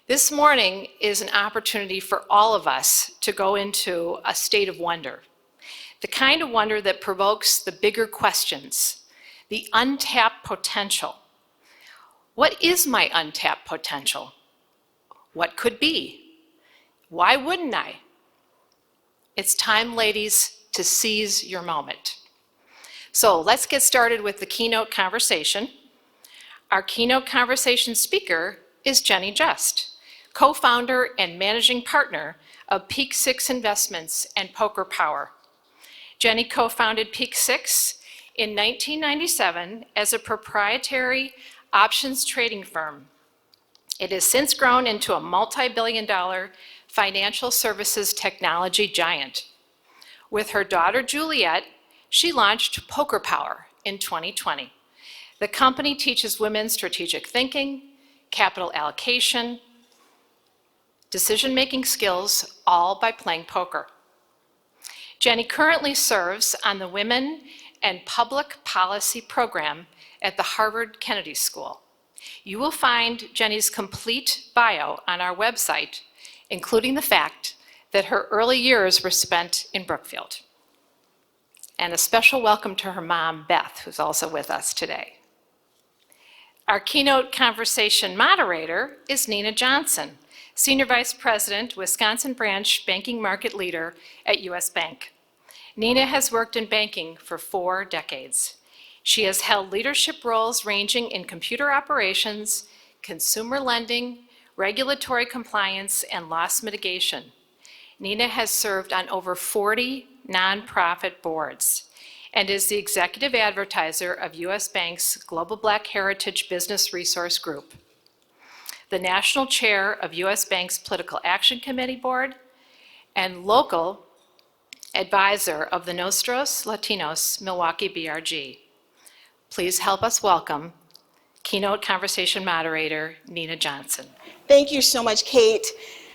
This morning is an opportunity for all of us to go into a state of wonder. The kind of wonder that provokes the bigger questions, the untapped potential. What is my untapped potential? What could be? Why wouldn't I? It's time, ladies, to seize your moment. So let's get started with the keynote conversation. Our keynote conversation speaker is Jenny Just, co-founder and managing partner of Peak 6 Investments and Poker Power. Jenny co-founded Peak 6 in 1997 as a proprietary options trading firm. It has since grown into a multi-billion-dollar financial services technology giant. With her daughter Juliet, she launched Poker Power in 2020. The company teaches women strategic thinking, capital allocation, decision-making skills, all by playing poker. Jenny currently serves on the Women and Public Policy program at the Harvard Kennedy School. You will find Jenny's complete bio on our website, including the fact that her early years were spent in Brookfield. And a special welcome to her mom, Beth, who's also with us today. Our keynote conversation moderator is Nina Johnson, Senior Vice President, Wisconsin Branch Banking Market Leader at U.S. Bank. Nina has worked in banking for 4 decades. She has held leadership roles ranging in computer operations, consumer lending, regulatory compliance, and loss mitigation. Nina has served on over 40 nonprofit boards and is the executive advisor of U.S. Bank's Global Black Heritage Business Resource Group, the national chair of U.S. Bank's Political Action Committee Board, and local advisor of the Nostros Latinos Milwaukee BRG. Please help us welcome keynote conversation moderator, Nina Johnson. Thank you so much, Kate.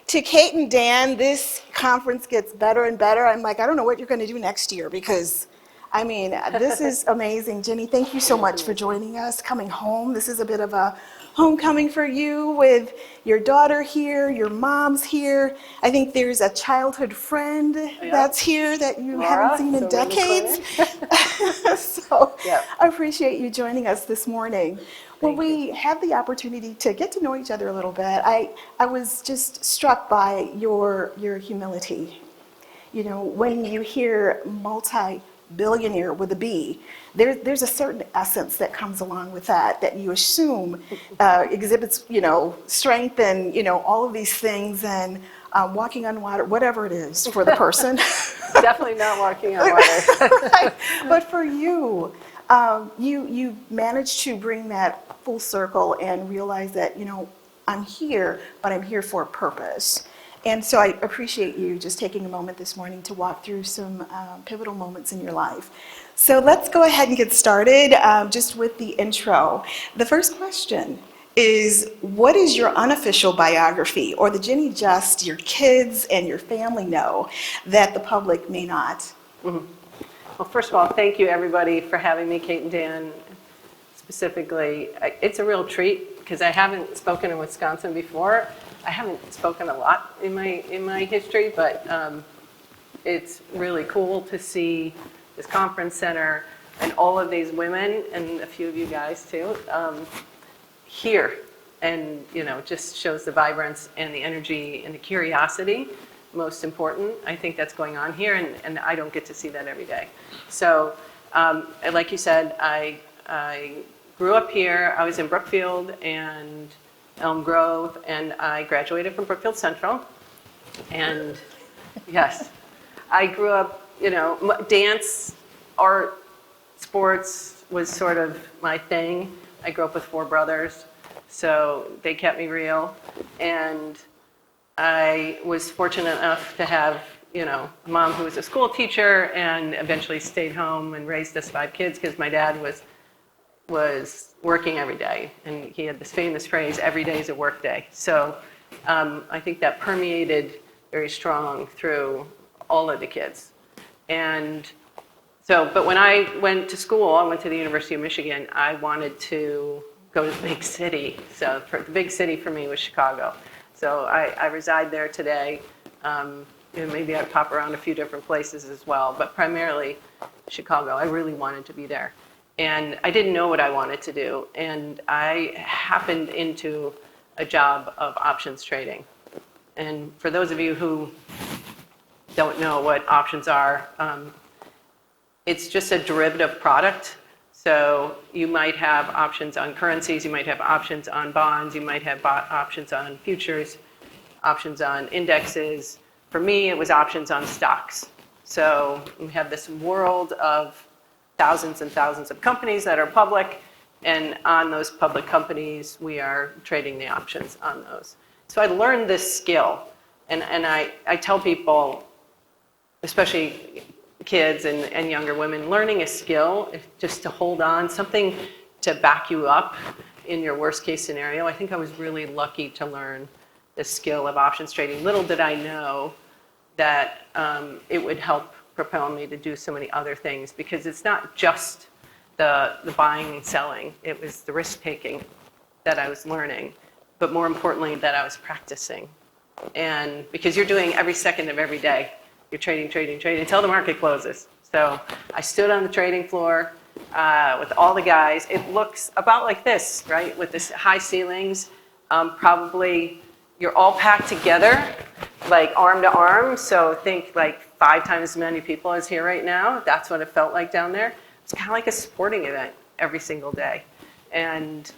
To Kate and Dan, this conference gets better and better. I'm like, I don't know what you're going to do next year because, I mean, this is amazing. Jenny, thank you so much for joining us, coming home. This is a bit of a homecoming for you with your daughter here, your mom's here. I think there's a childhood friend that's here that you haven't seen in decades. So I appreciate you joining us this morning. When we had the opportunity to get to know each other a little bit, I was just struck by your humility. You know, when you hear multi-billionaire with a B, there's a certain essence that comes along with that you assume exhibits, you know, strength and, you know, all of these things and walking on water, whatever it is for the person. Definitely not walking on water. Right. But for you, you managed to bring that full circle and realize that, you know, I'm here, but I'm here for a purpose. And so I appreciate you just taking a moment this morning to walk through some pivotal moments in your life. So let's go ahead and get started just with the intro. The first question is, what is your unofficial biography, or the Jenny Just your kids and your family know that the public may not? Mm-hmm. Well, first of all, thank you everybody for having me, Kate and Dan specifically. It's a real treat because I haven't spoken in Wisconsin before. I haven't spoken a lot in my history, but it's really cool to see this conference center and all of these women and a few of you guys too here, and you know, just shows the vibrance and the energy and the curiosity. Most important, I think that's going on here, and I don't get to see that every day. So, like you said, I grew up here. I was in Brookfield and Elm Grove, and I graduated from Brookfield Central. And yes, I grew up, you know, dance, art, sports was sort of my thing. I grew up with 4 brothers, so they kept me real. And I was fortunate enough to have, you know, a mom who was a school teacher and eventually stayed home and raised us 5 kids because my dad was working every day, and he had this famous phrase, every day is a work day. So I think that permeated very strong through all of the kids. And so, but when I went to school, I went to the University of Michigan, I wanted to go to the big city. So the big city for me was Chicago. So I reside there today. Maybe I pop around a few different places as well, but primarily Chicago. I really wanted to be there. And I didn't know what I wanted to do. And I happened into a job of options trading. And for those of you who don't know what options are, it's just a derivative product. So you might have options on currencies, you might have options on bonds, you might have options on futures, options on indexes. For me, it was options on stocks. So we have this world of thousands and thousands of companies that are public, and on those public companies, we are trading the options on those. So I learned this skill, and I tell people, especially kids and younger women, learning a skill just to hold on, something to back you up in your worst case scenario. I think I was really lucky to learn the skill of options trading. Little did I know that it would help propel me to do so many other things, because it's not just the buying and selling, it was the risk taking that I was learning, but more importantly that I was practicing. And because you're doing every second of every day, you're trading until the market closes. So I stood on the trading floor with all the guys. It looks about like this, right? With this high ceilings, probably you're all packed together, like arm to arm. So think like 5 times as many people as here right now. That's what it felt like down there. It's kind of like a sporting event every single day. And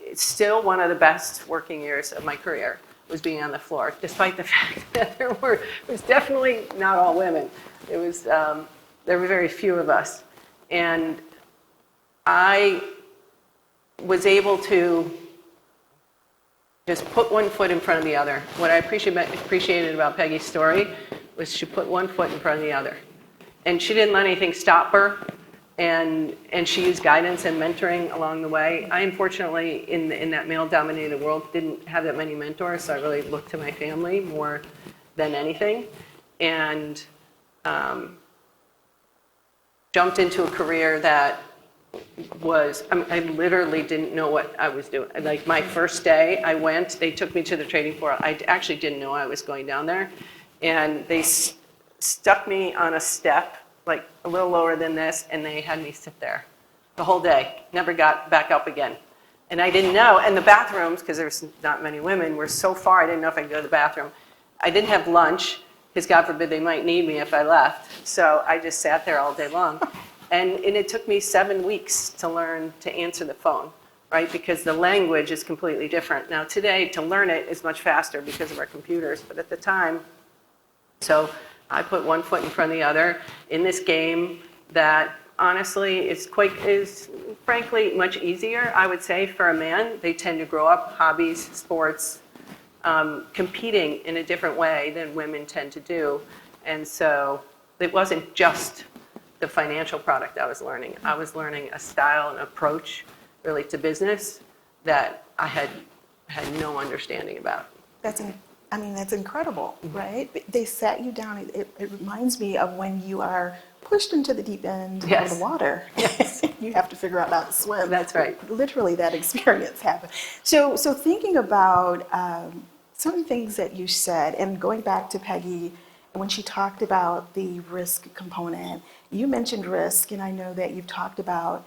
it's still one of the best working years of my career was being on the floor, despite the fact that it was definitely not all women. It was, there were very few of us. And I was able to just put one foot in front of the other. What I appreciated about Peggy's story was she put one foot in front of the other. And she didn't let anything stop her, and she used guidance and mentoring along the way. I unfortunately, in that male-dominated world, didn't have that many mentors, so I really looked to my family more than anything. And jumped into a career that was, I literally didn't know what I was doing. Like my first day I went, they took me to the trading floor. I actually didn't know I was going down there. And they stuck me on a step, like a little lower than this, and they had me sit there the whole day. Never got back up again. And I didn't know, and the bathrooms, because there's not many women, were so far I didn't know if I could go to the bathroom. I didn't have lunch, because God forbid they might need me if I left. So I just sat there all day long. And it took me 7 weeks to learn to answer the phone, right? Because the language is completely different. Now today, to learn it is much faster because of our computers, but at the time, so I put one foot in front of the other in this game that honestly is frankly much easier, I would say, for a man. They tend to grow up hobbies, sports, competing in a different way than women tend to do. And so it wasn't just the financial product I was learning. I was learning a style and approach really to business that I had no understanding about. That's incredible, right? They sat you down. It reminds me of when you are pushed into the deep end of the water. Yes. You have to figure out how to swim. That's right. Literally, that experience happened. So thinking about some things that you said, and going back to Peggy, when she talked about the risk component, you mentioned risk, and I know that you've talked about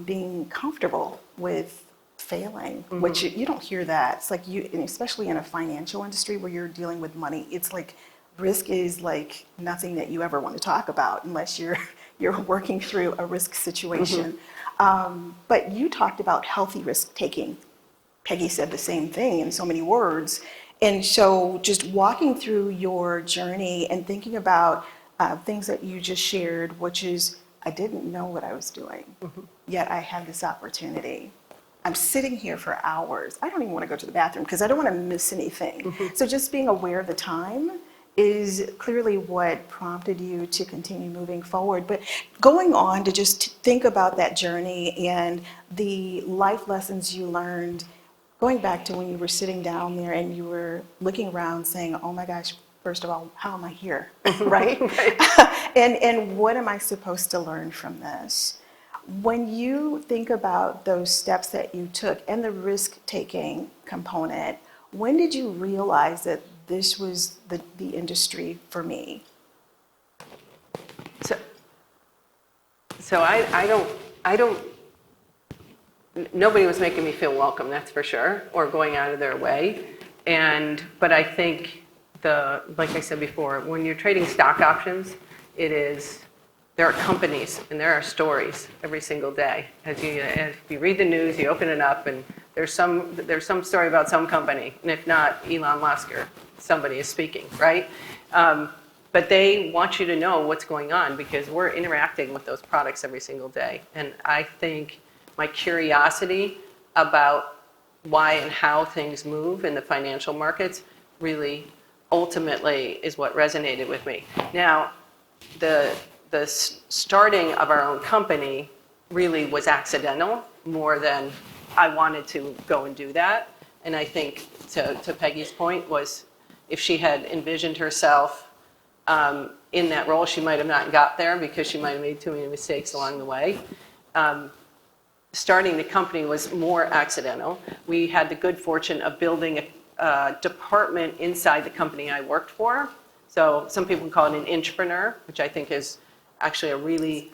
being comfortable with failing, which you don't hear that. It's like and especially in a financial industry where you're dealing with money, it's like risk is like nothing that you ever want to talk about unless you're working through a risk situation. But you talked about healthy risk taking. Peggy said the same thing in so many words. And so just walking through your journey and thinking about things that you just shared, which is, I didn't know what I was doing, yet I had this opportunity. I'm sitting here for hours. I don't even want to go to the bathroom because I don't want to miss anything. So just being aware of the time is clearly what prompted you to continue moving forward. But going on to just think about that journey and the life lessons you learned, going back to when you were sitting down there and you were looking around saying, oh my gosh, first of all, how am I here, right? And what am I supposed to learn from this? When you think about those steps that you took and the risk-taking component, when did you realize that this was the industry for me? So I don't, nobody was making me feel welcome, that's for sure, or going out of their way. But I think like I said before, when you're trading stock options, there are companies and there are stories every single day. If you read the news, you open it up and there's some story about some company, and if not, Elon Musk or somebody is speaking, right? But they want you to know what's going on because we're interacting with those products every single day. And I think my curiosity about why and how things move in the financial markets really ultimately is what resonated with me. Now, the starting of our own company really was accidental more than I wanted to go and do that. And I think to Peggy's point was if she had envisioned herself in that role, she might have not got there because she might have made too many mistakes along the way. Starting the company was more accidental. We had the good fortune of building a department inside the company I worked for. So some people call it an intrapreneur, which I think is actually a really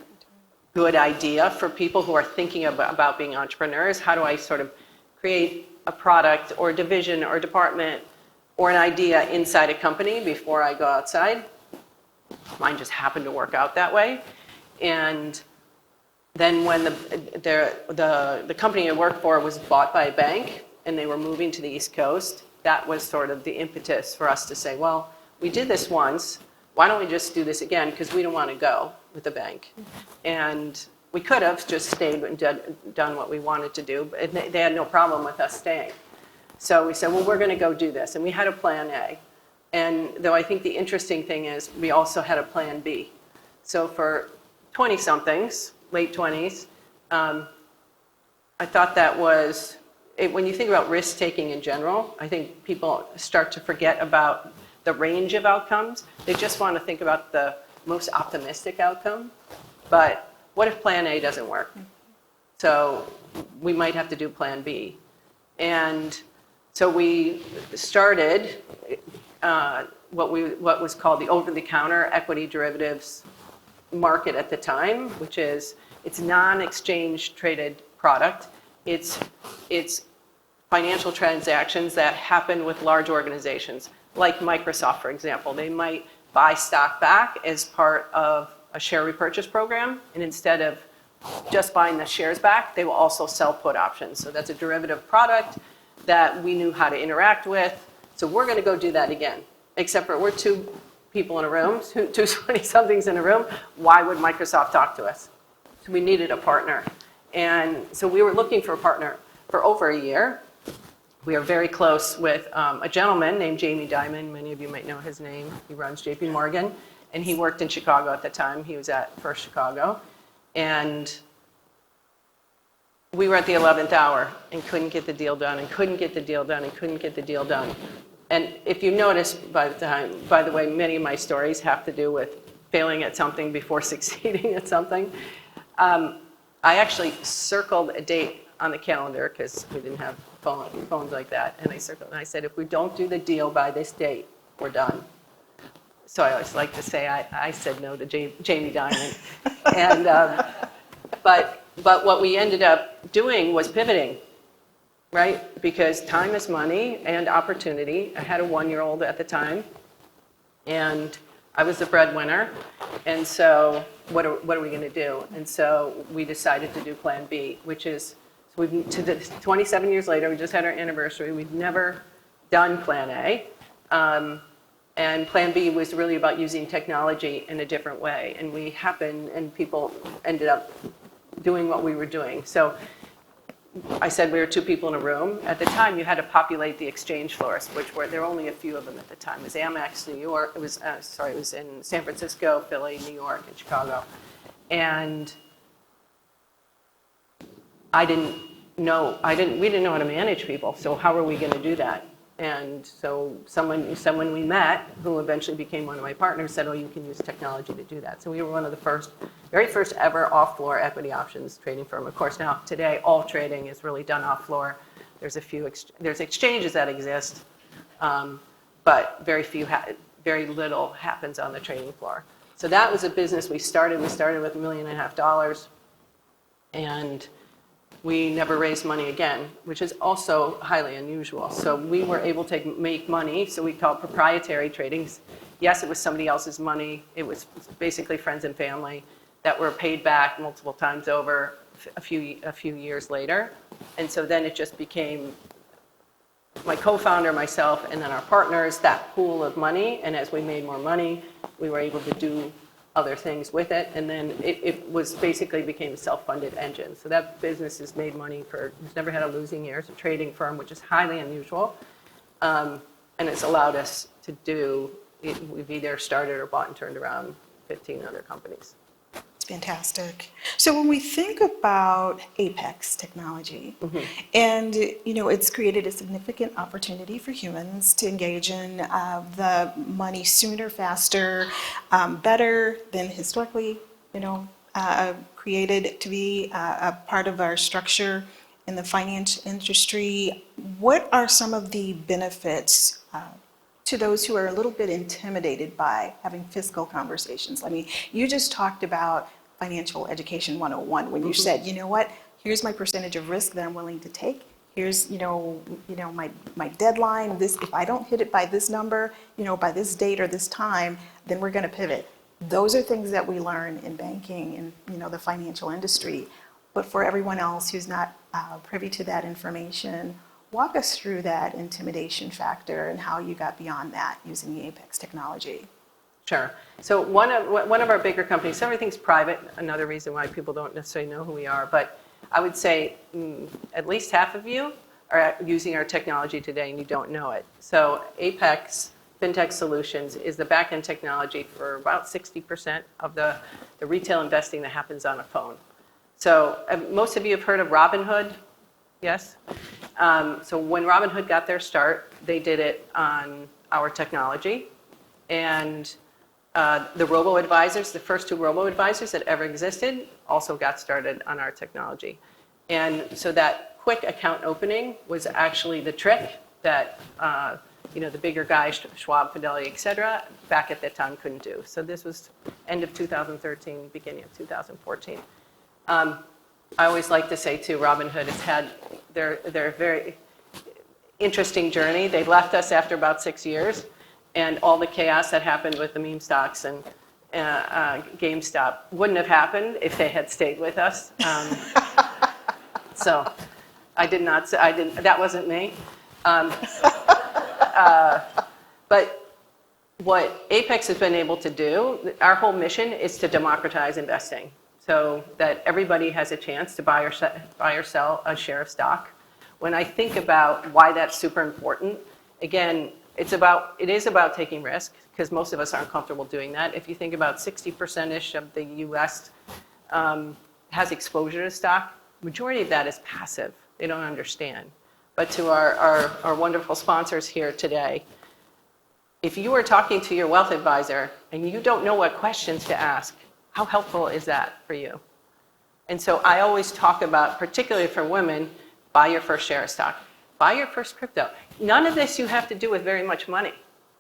good idea for people who are thinking about being entrepreneurs. How do I sort of create a product or a division or a department or an idea inside a company before I go outside? Mine just happened to work out that way. And then when the company I worked for was bought by a bank and they were moving to the East Coast, that was sort of the impetus for us to say, well, we did this once, why don't we just do this again? Because we don't want to go with the bank. And we could have just stayed and done what we wanted to do, but they had no problem with us staying. So we said, well, we're going to go do this. And we had a plan A. And though I think the interesting thing is we also had a plan B. So for 20-somethings, late 20s, I thought that was, when you think about risk-taking in general, I think people start to forget about the range of outcomes. They just want to think about the most optimistic outcome. But what if plan A doesn't work? So we might have to do plan B. And so we started what was called the over-the-counter equity derivatives market at the time, which is it's non-exchange traded product. It's financial transactions that happen with large organizations, like Microsoft, for example. They might buy stock back as part of a share repurchase program, and instead of just buying the shares back, they will also sell put options. So that's a derivative product that we knew how to interact with. So we're going to go do that again, except for we're two people in a room, two 20-somethings in a room. Why would Microsoft talk to us? So we needed a partner. And so we were looking for a partner for over a year. We are very close with a gentleman named Jamie Dimon. Many of you might know his name. He runs JP Morgan, and he worked in Chicago at the time. He was at First Chicago. And we were at the 11th hour and couldn't get the deal done and couldn't get the deal done and couldn't get the deal done. And if you notice, by the way, many of my stories have to do with failing at something before succeeding at something. I actually circled a date on the calendar because we didn't have phones like that. And I circled and I said, if we don't do the deal by this date, we're done. So I always like to say I said no to Jamie Dimon. And, but what we ended up doing was pivoting, right? Because time is money and opportunity. I had a 1-year-old at the time, and I was the breadwinner. And so what are we going to do? And so we decided to do Plan B, which is, so 27 years later, we just had our anniversary. We'd never done Plan A. And Plan B was really about using technology in a different way. And we happened, and people ended up doing what we were doing. So I said we were two people in a room. At the time, you had to populate the exchange floors, which there were only a few of them at the time. It was Amex, New York. It was in San Francisco, Philly, New York, and Chicago. And we didn't know how to manage people. So how are we going to do that? And so someone we met, who eventually became one of my partners, said, oh, you can use technology to do that. So we were one of the very first ever off-floor equity options trading firm. Of course, now today, all trading is really done off-floor. There's there's exchanges that exist, but very little happens on the trading floor. So that was a business we started. We started with $1.5 million, and we never raised money again, which is also highly unusual. So we were able to make money, so we call it proprietary trading. Yes, it was somebody else's money. It was basically friends and family that were paid back multiple times over a few years later. And so then it just became my co-founder, myself, and then our partners, that pool of money. And as we made more money, we were able to do other things with it. And then it was basically became a self-funded engine. So that business has made money it's never had a losing year. It's a trading firm, which is highly unusual. And it's allowed us to do, we've either started or bought and turned around 15 other companies. It's fantastic. So when we think about Apex technology, and it's created a significant opportunity for humans to engage in the money sooner, faster, better than historically, created to be a part of our structure in the finance industry. What are some of the benefits to those who are a little bit intimidated by having fiscal conversations? I mean, you just talked about Financial Education 101 when you said, you know what, here's my percentage of risk that I'm willing to take. Here's, my deadline. If I don't hit it by this number, by this date or this time, then we're going to pivot. Those are things that we learn in banking and, the financial industry. But for everyone else who's not privy to that information, walk us through that intimidation factor and how you got beyond that using the Apex technology. Sure. So one of our bigger companies, so everything's private, another reason why people don't necessarily know who we are, but I would say at least half of you are using our technology today and you don't know it. So Apex FinTech Solutions is the back-end technology for about 60% of the retail investing that happens on a phone. So most of you have heard of Robinhood, yes? So when Robinhood got their start, they did it on our technology. And the robo-advisors, the first two robo-advisors that ever existed, also got started on our technology. And so that quick account opening was actually the trick that the bigger guys, Schwab, Fidelity, et cetera, back at that time couldn't do. So this was end of 2013, beginning of 2014. I always like to say, too, Robinhood has had their very interesting journey. They left us after about 6 years, and all the chaos that happened with the meme stocks and GameStop wouldn't have happened if they had stayed with us. So that wasn't me. But what Apex has been able to do, our whole mission is to democratize investing so that everybody has a chance to buy or sell a share of stock. When I think about why that's super important, again, it is about taking risk because most of us aren't comfortable doing that. If you think about 60%-ish of the U.S. Has exposure to stock, majority of that is passive. They don't understand. But to our wonderful sponsors here today, if you are talking to your wealth advisor and you don't know what questions to ask, how helpful is that for you? And so I always talk about, particularly for women, buy your first share of stock. Buy your first crypto. None of this you have to do with very much money.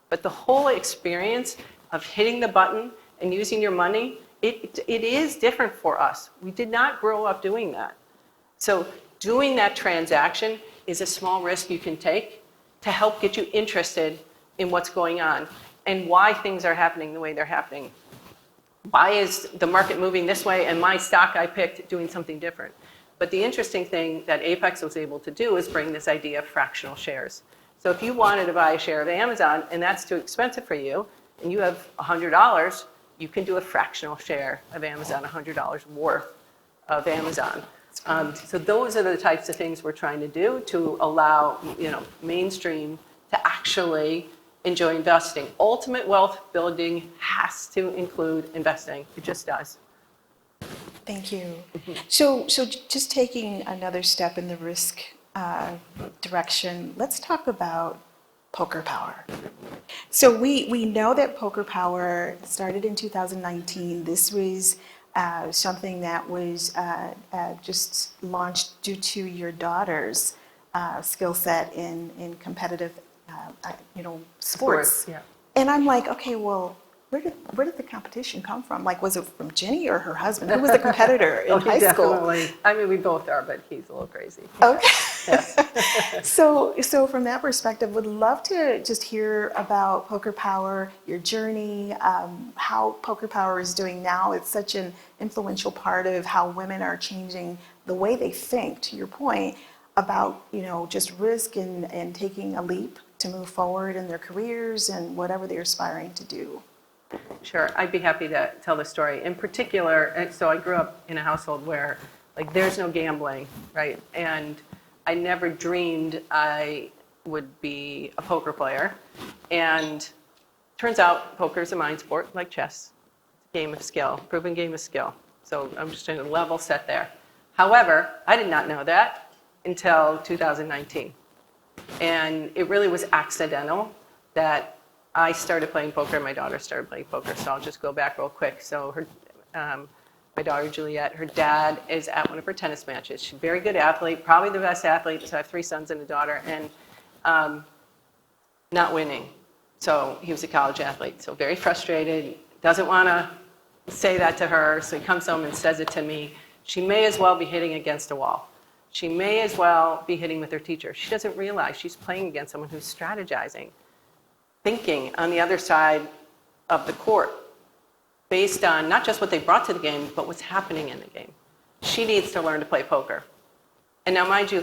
But the whole experience of hitting the button and using your money, it is different for us. We did not grow up doing that. So doing that transaction is a small risk you can take to help get you interested in what's going on and why things are happening the way they're happening. Why is the market moving this way and my stock I picked doing something different? But the interesting thing that Apex was able to do is bring this idea of fractional shares. So if you wanted to buy a share of Amazon and that's too expensive for you, and you have $100, you can do a fractional share of Amazon, $100 worth of Amazon. So those are the types of things we're trying to do to allow mainstream to actually enjoy investing. Ultimate wealth building has to include investing. It just does. Thank you. So just taking another step in the risk direction, let's talk about Poker Power. So we know that Poker Power started in 2019. This was something that was just launched due to your daughter's skill set in competitive, sports. Yeah. And I'm like, okay, well, where did the competition come from? Like, was it from Jenny or her husband? Who was the competitor in high school? Definitely. I mean, we both are, but he's a little crazy. Okay. Yes. So from that perspective, would love to just hear about Poker Power, your journey, how Poker Power is doing now. It's such an influential part of how women are changing the way they think, to your point, about, just risk and taking a leap to move forward in their careers and whatever they're aspiring to do. Sure, I'd be happy to tell the story. In particular, so I grew up in a household where, there's no gambling, right? And I never dreamed I would be a poker player. And turns out poker is a mind sport like chess. It's a game of skill, proven game of skill. So I'm just trying to level set there. However, I did not know that until 2019. And it really was accidental that I started playing poker and my daughter started playing poker. So I'll just go back real quick. So my daughter Juliet, her dad is at one of her tennis matches. She's a very good athlete, probably the best athlete. So I have 3 sons and a daughter, and not winning. So he was a college athlete, so very frustrated, doesn't want to say that to her. So he comes home and says it to me. She may as well be hitting against a wall. She may as well be hitting with her teacher. She doesn't realize she's playing against someone who's strategizing, thinking on the other side of the court based on not just what they brought to the game, but what's happening in the game. She needs to learn to play poker. And now, mind you,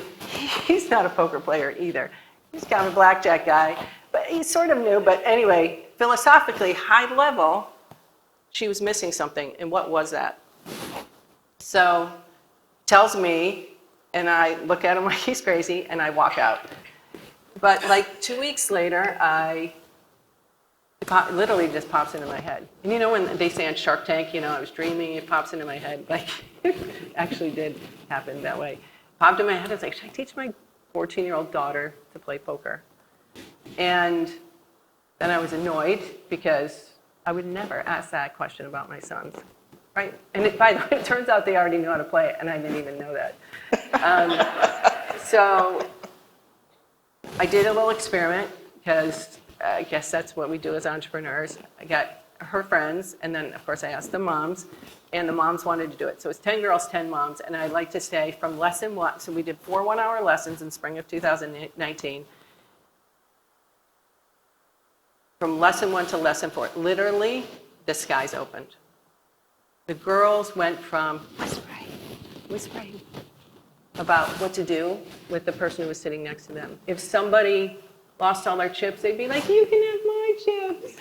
he's not a poker player either. He's kind of a blackjack guy, but he sort of knew. But anyway, philosophically, high level, she was missing something. And what was that? So tells me, and I look at him like he's crazy, and I walk out. But 2 weeks later, it literally just pops into my head. And when they say on Shark Tank, I was dreaming, it pops into my head. It actually did happen that way. Popped in my head, I was like, should I teach my 14-year-old daughter to play poker? And then I was annoyed because I would never ask that question about my sons, right? And by the way, it turns out they already knew how to play it, and I didn't even know that. So I did a little experiment because I guess that's what we do as entrepreneurs. I got her friends, and then, of course, I asked the moms, and the moms wanted to do it. So it's 10 girls, 10 moms, and I'd like to say from lesson 1, so we did 4 one-hour lessons in spring of 2019. From lesson 1 to lesson 4, literally, the skies opened. The girls went from whispering about what to do with the person who was sitting next to them. If somebody lost all their chips, they'd be like, you can have my chips.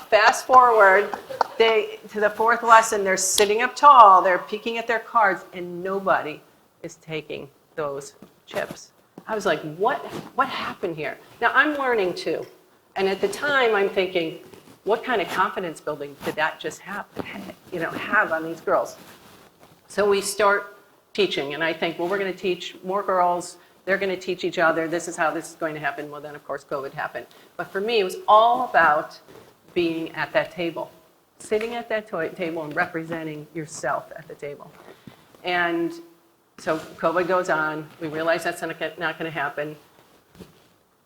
Fast forward to the 4th lesson, they're sitting up tall, they're peeking at their cards, and nobody is taking those chips. I was like, what happened here? Now, I'm learning too. And at the time, I'm thinking, what kind of confidence building did that just have on these girls? So we start teaching, and I think, well, we're going to teach more girls. They're going to teach each other. This is how this is going to happen. Well, then, of course, COVID happened. But for me, it was all about being at that table, sitting at that table and representing yourself at the table. And so COVID goes on. We realize that's not going to happen.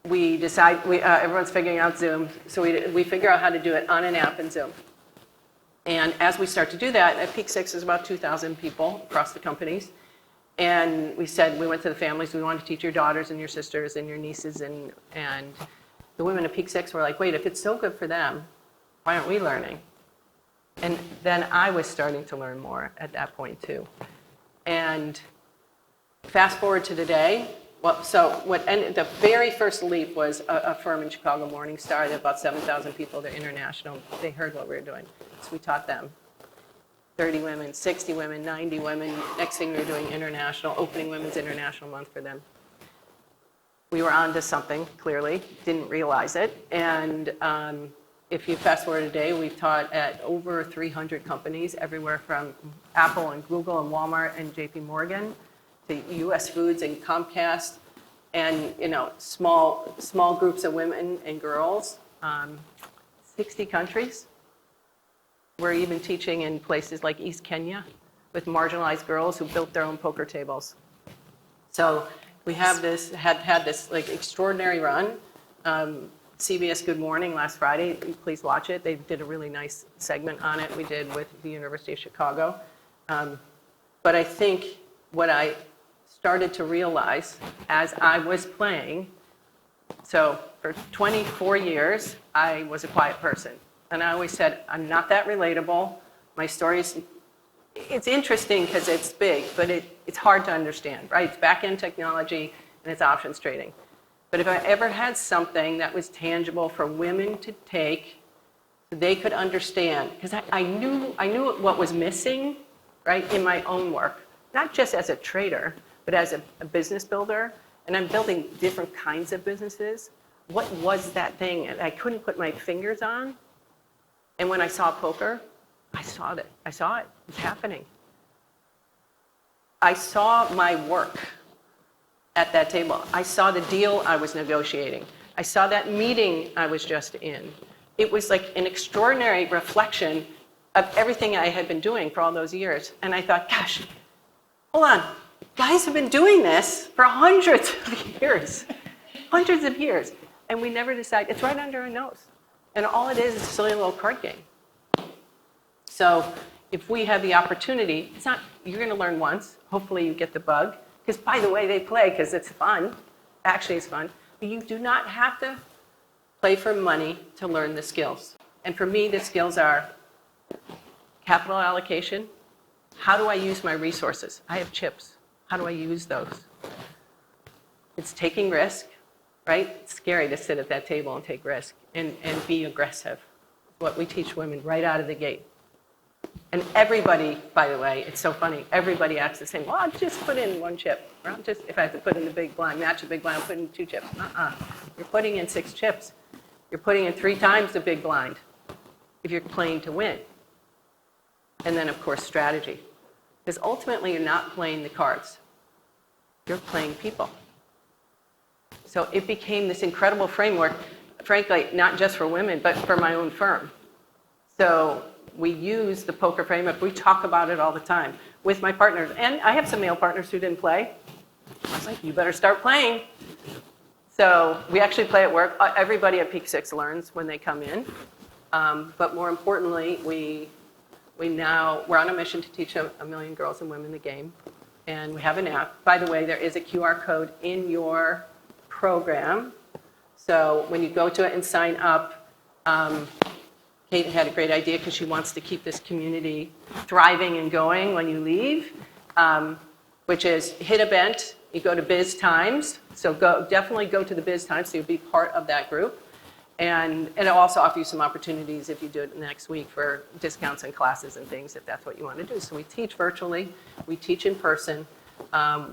We decide, everyone's figuring out Zoom, so we figure out how to do it on an app in Zoom. And as we start to do that, at Peak 6 is about 2,000 people across the companies. And we went to the families, we want to teach your daughters and your sisters and your nieces. And the women at Peak 6 were like, wait, if it's so good for them, why aren't we learning? And then I was starting to learn more at that point too. And fast forward to today. Well, so the very first leap was a firm in Chicago, Morningstar, that about 7,000 people, they're international. They heard what we were doing, so we taught them. 30 women, 60 women, 90 women. Next thing we were doing international, opening Women's International Month for them. We were onto something, clearly, didn't realize it. And if you fast forward today, we've taught at over 300 companies, everywhere from Apple and Google and Walmart and JP Morgan, to US Foods and Comcast, and small groups of women and girls, 60 countries. We're even teaching in places like East Kenya with marginalized girls who built their own poker tables. So we have this, had this like extraordinary run. CBS Good Morning last Friday, please watch it. They did a really nice segment on it we did with the University of Chicago. But I think what I started to realize as I was playing, so for 24 years, I was a quiet person. And I always said, I'm not that relatable. My story is, it's interesting because it's big, but it's hard to understand, right? It's back-end technology and it's options trading. But if I ever had something that was tangible for women to take, so they could understand, because I knew what was missing, right, in my own work, not just as a trader, but as a business builder, and I'm building different kinds of businesses. What was that thing that I couldn't put my fingers on? And when I saw poker, I saw it. I saw it. It was happening. I saw my work at that table. I saw the deal I was negotiating. I saw that meeting I was just in. It was like an extraordinary reflection of everything I had been doing for all those years. And I thought, gosh, hold on. Guys have been doing this for hundreds of years. Hundreds of years. And we never decide. It's right under our nose. And all it is a silly little card game. So if we have the opportunity, it's not, you're going to learn once. Hopefully you get the bug. Because, by the way, they play because it's fun. Actually, it's fun. But you do not have to play for money to learn the skills. And for me, the skills are capital allocation. How do I use my resources? I have chips. How do I use those? It's taking risk, right? It's scary to sit at that table and take risk and be aggressive. What we teach women right out of the gate. And everybody, by the way, it's so funny, everybody acts the same. Well, I'll just put in one chip. Or I'll just, if I have to put in the big blind, match the big blind, I'll put in 2 chips. You're putting in 6 chips. You're putting in 3 times the big blind if you're playing to win. And then, of course, strategy. Because ultimately, you're not playing the cards. You're playing people. So it became this incredible framework, frankly, not just for women, but for my own firm. So we use the poker framework. We talk about it all the time with my partners. And I have some male partners who didn't play. I was like, you better start playing. So we actually play at work. Everybody at Peak 6 learns when they come in. But more importantly, we're on a mission to teach a million girls and women the game. And we have an app. By the way, there is a QR code in your program. So when you go to it and sign up, Kate had a great idea because she wants to keep this community thriving and going when you leave, which is hit event, you go to BizTimes. So definitely go to the BizTimes so you'll be part of that group. And it'll also offer you some opportunities if you do it next week for discounts and classes and things if that's what you want to do. So we teach virtually, we teach in person.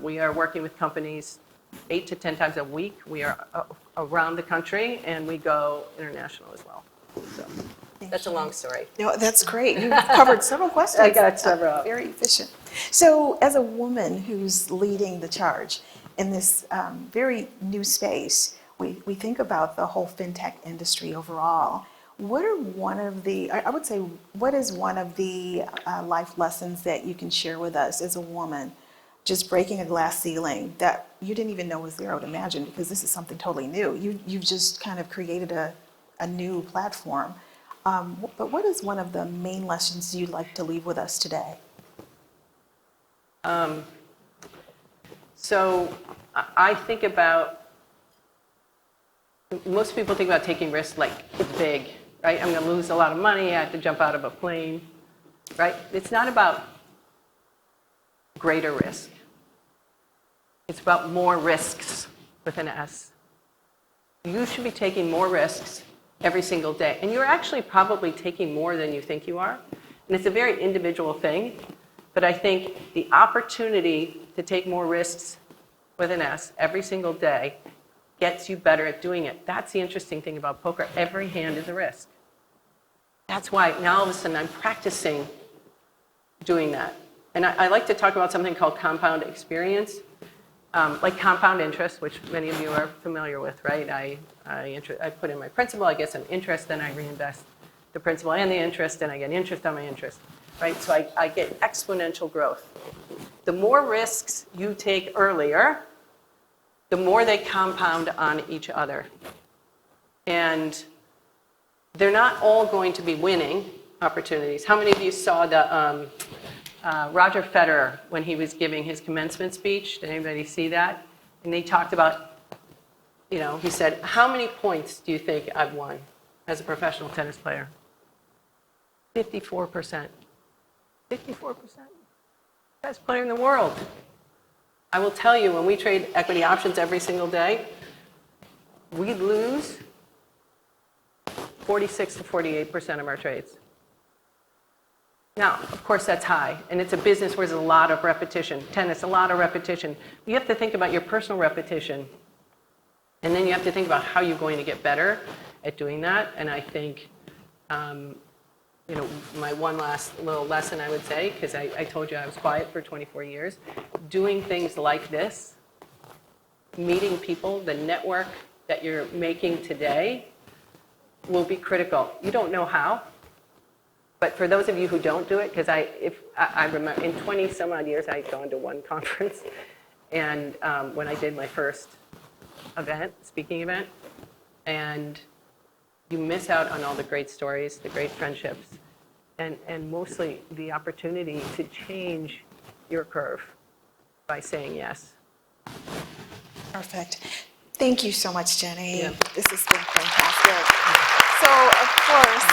We are working with companies 8 to 10 times a week. We are around the country and we go international as well. So that's a long story. No, that's great. You've covered several questions. I got several. Very efficient. So as a woman who's leading the charge in this very new space, we think about the whole fintech industry overall. What are one of the, I would say, what is one of the life lessons that you can share with us as a woman, just breaking a glass ceiling that you didn't even know was there, I would imagine, because this is something totally new. You've just kind of created a new platform. But what is one of the main lessons you'd like to leave with us today? So I think about, most people think about taking risks like it's big, right? I'm going to lose a lot of money. I have to jump out of a plane, right? It's not about greater risk. It's about more risks with an S. You should be taking more risks every single day. And you're actually probably taking more than you think you are. And it's a very individual thing. But I think the opportunity to take more risks with an S every single day gets you better at doing it. That's the interesting thing about poker. Every hand is a risk. That's why now all of a sudden I'm practicing doing that. And I like to talk about something called compound experience, like compound interest, which many of you are familiar with, right? I put in my principal, I get some interest, then I reinvest the principal and the interest, and I get interest on my interest. right? So I get exponential growth. The more risks you take earlier, the more they compound on each other. And they're not all going to be winning opportunities. How many of you saw the Roger Federer when he was giving his commencement speech? Did anybody see that? And they talked about, he said, how many points do you think I've won as a professional tennis player? 54%. 54%. Best player in the world. I will tell you, when we trade equity options every single day, we lose 46 to 48% of our trades. Now, of course, that's high, and it's a business where there's a lot of repetition. Tennis, a lot of repetition. You have to think about your personal repetition, and then you have to think about how you're going to get better at doing that. And I think, my one last little lesson, I would say, because I told you I was quiet for 24 years, doing things like this, meeting people, the network that you're making today will be critical. You don't know how, but for those of you who don't do it, because I remember in 20 some odd years I'd gone to one conference, and when I did my first speaking event, and you miss out on all the great stories, the great friendships, and mostly the opportunity to change your curve by saying yes. Perfect. Thank you so much, Jenny. Yeah. This has been fantastic. So, of course,